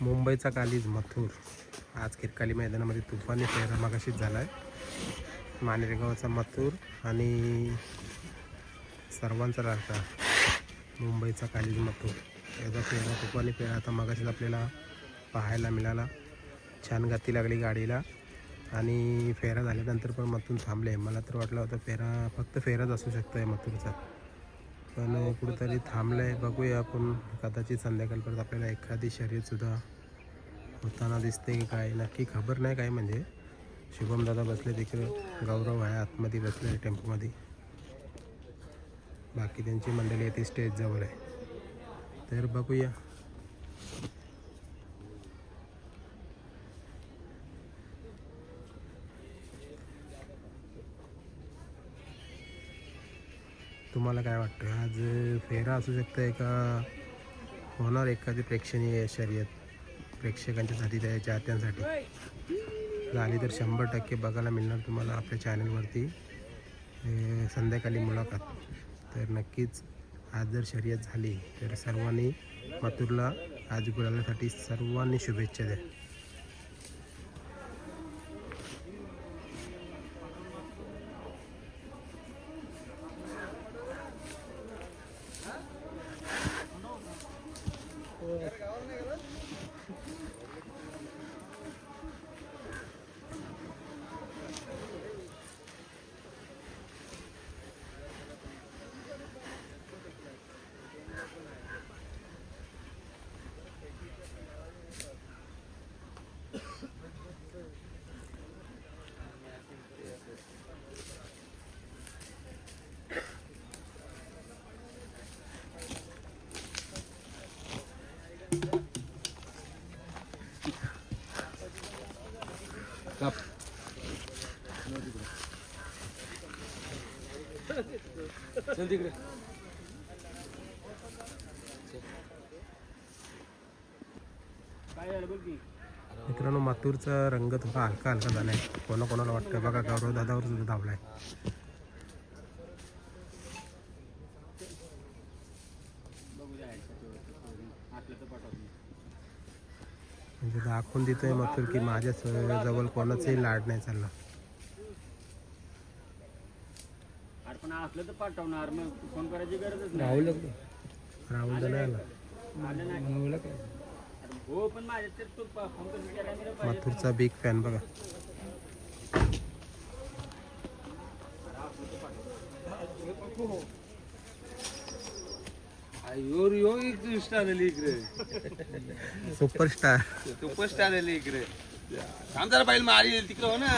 मुंबईचा कालीज मथुर आज किरकाली मैदानामध्ये तुफानी फेरा मगाशीच झाला आहे. मानेरगावचा मथुर आणि सर्वांचा लाडका मुंबईचा कालीज मथुर याचा फेरा तुफानी फेरा आता मगाशीच आपल्याला पाहायला मिळाला. छान गती लागली गाडीला आणि फेरा झाल्यानंतर पण मथुर थांबले. मला तर वाटलं होतं फेरा फक्त फेराच असू शकतो आहे मथुरचा, पण कुठेतरी थांबलं आहे. बघूया आपण, कदाचित संध्याकाळपर्यंत आपल्याला एखादी शर्यतसुद्धा होताना दिसते की काय, नक्की खबर नाही काय. म्हणजे शुभम दादा बसले तिकडे, गौरव आहे आतमध्ये बसले टेम्पोमध्ये, बाकी त्यांची मंडळी येते स्टेज जवळ आहे. तर बघूया. तुम्हाला काय वाटतं, आज फेरा असू शकतं आहे का, होणार एखादी प्रेक्षणीय शर्यत प्रेक्षकांच्यासाठी, त्या चाहत्यांसाठी झाली तर 100% बघायला मिळणार तुम्हाला आपल्या चॅनलवरती संध्याकाळी मुलाखत. तर नक्कीच आज जर शर्यत झाली तर सर्वांनी मथुरला आज गुलालासाठी सर्वांनी शुभेच्छा द्या. मित्रांनो, मथुरचा रंग थोडा हलका हलका झाला आहे. कोणाकोणाला वाटतं बघा, गौरव दादावर सुद्धा धावला आहे. म्हणजे दाखवून देतोय मथुर की माझ्या जवळ कोणाचाही लाड नाही चालला. राहुल तर नाही आला. मथुरचा बिग फॅन बघा. सुपरस्टार सुपरस्टार आले इकडे. आमचा बैल मारी तिकडे हो ना.